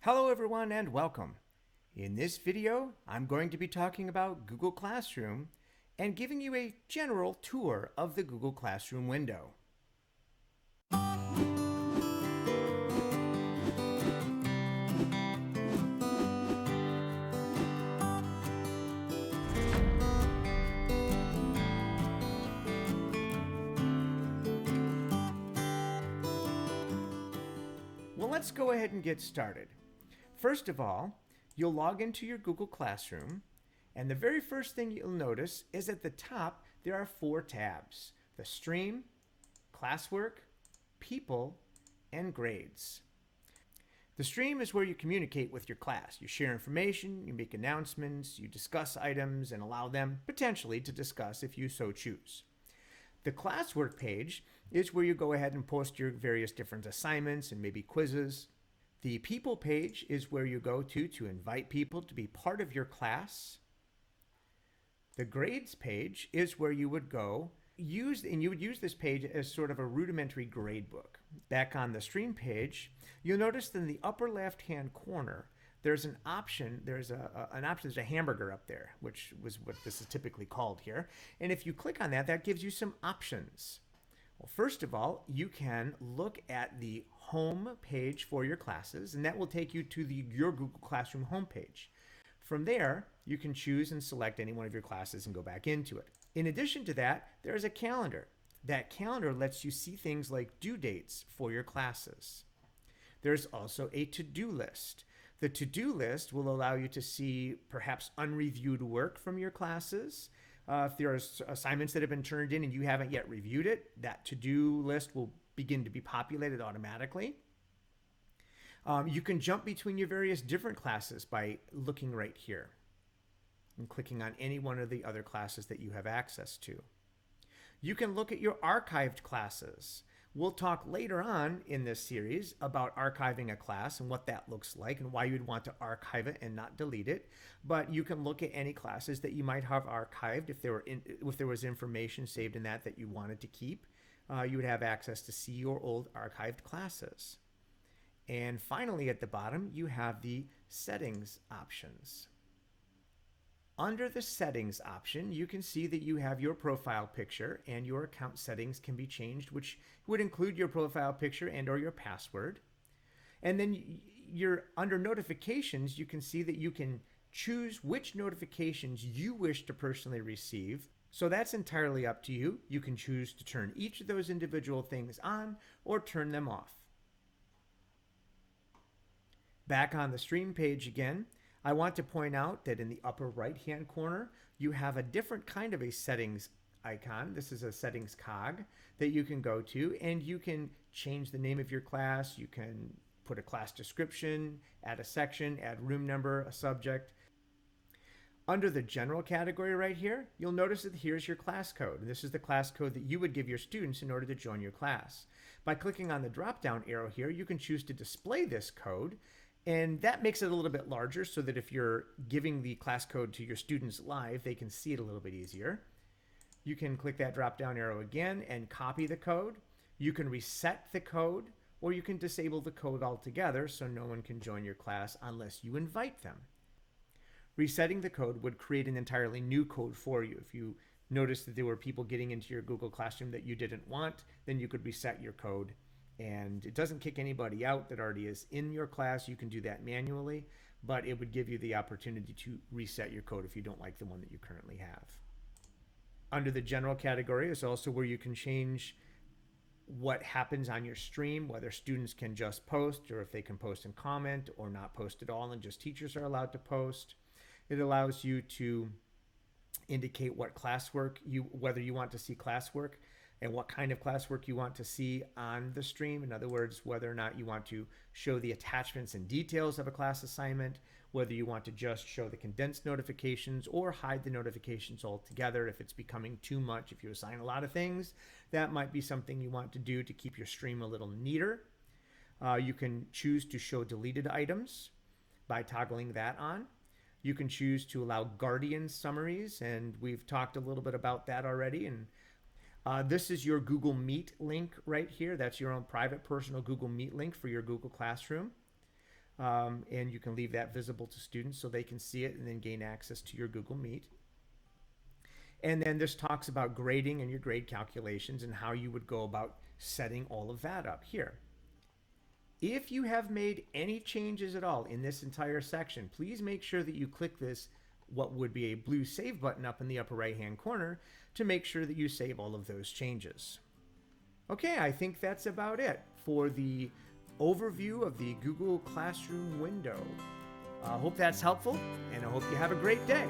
Hello everyone and welcome. In this video, I'm going to be talking about Google Classroom and giving you a general tour of the Google Classroom window. Well, let's go ahead and get started. First of all, you'll log into your Google Classroom, and the very first thing you'll notice is at the top there are 4 tabs: the Stream, Classwork, People, and Grades. The stream is where you communicate with your class. You share information, you make announcements, you discuss items, and allow them potentially to discuss if you so choose. The classwork page is where you go ahead and post your various different assignments and maybe quizzes. The people page is where you go to invite people to be part of your class. The grades page is where you would go you would use this page as sort of a rudimentary grade book. Back on the stream page, you'll notice that in the upper left hand corner there's an option. There's a hamburger up there, which was what this is typically called here. And if you click on that, that gives you some options. Well, first of all, you can look at the home page for your classes, and that will take you to your Google Classroom homepage. From there, you can choose and select any one of your classes and go back into it. In addition to that, there's a calendar. That calendar lets you see things like due dates for your classes. There's also a to-do list. The to-do list will allow you to see perhaps unreviewed work from your classes. If there are assignments that have been turned in and you haven't yet reviewed it, that to-do list will begin to be populated automatically. You can jump between your various different classes by looking right here and clicking on any one of the other classes that you have access to. You can look at your archived classes. We'll talk later on in this series about archiving a class and what that looks like and why you'd want to archive it and not delete it. But you can look at any classes that you might have archived. If there was information saved in that you wanted to keep, you would have access to see your old archived classes. And finally, at the bottom, you have the settings options. Under the settings option, you can see that you have your profile picture and your account settings can be changed, which would include your profile picture and or your password. And then under notifications, you can see that you can choose which notifications you wish to personally receive. So that's entirely up to you. You can choose to turn each of those individual things on or turn them off. Back on the stream page again, I want to point out that in the upper right-hand corner, you have a different kind of a settings icon. This is a settings cog that you can go to, and you can change the name of your class. You can put a class description, add a section, add room number, a subject. Under the general category right here, you'll notice that here's your class code. And this is the class code that you would give your students in order to join your class. By clicking on the drop-down arrow here, you can choose to display this code. And that makes it a little bit larger so that if you're giving the class code to your students live, they can see it a little bit easier. You can click that drop-down arrow again and copy the code. You can reset the code, or you can disable the code altogether so no one can join your class unless you invite them. Resetting the code would create an entirely new code for you. If you noticed that there were people getting into your Google Classroom that you didn't want, then you could reset your code. And it doesn't kick anybody out that already is in your class. You can do that manually, but it would give you the opportunity to reset your code if you don't like the one that you currently have. Under the general category is also where you can change what happens on your stream, whether students can just post or if they can post and comment or not post at all and just teachers are allowed to post. It allows you to indicate what classwork whether you want to see classwork and what kind of classwork you want to see on the stream. In other words, whether or not you want to show the attachments and details of a class assignment, whether you want to just show the condensed notifications or hide the notifications altogether if it's becoming too much. If you assign a lot of things, that might be something you want to do to keep your stream a little neater. You can choose to show deleted items by toggling that on. You can choose to allow Guardian summaries, and we've talked a little bit about that already. And this is your Google Meet link right here. That's your own private personal Google Meet link for your Google Classroom. and you can leave that visible to students so they can see it and then gain access to your Google Meet. And then this talks about grading and your grade calculations and how you would go about setting all of that up here. If you have made any changes at all in this entire section, please make sure that you click this, what would be a blue save button up in the upper right hand corner, to make sure that you save all of those changes. Okay, I think that's about it for the overview of the Google Classroom window. I hope that's helpful, and I hope you have a great day.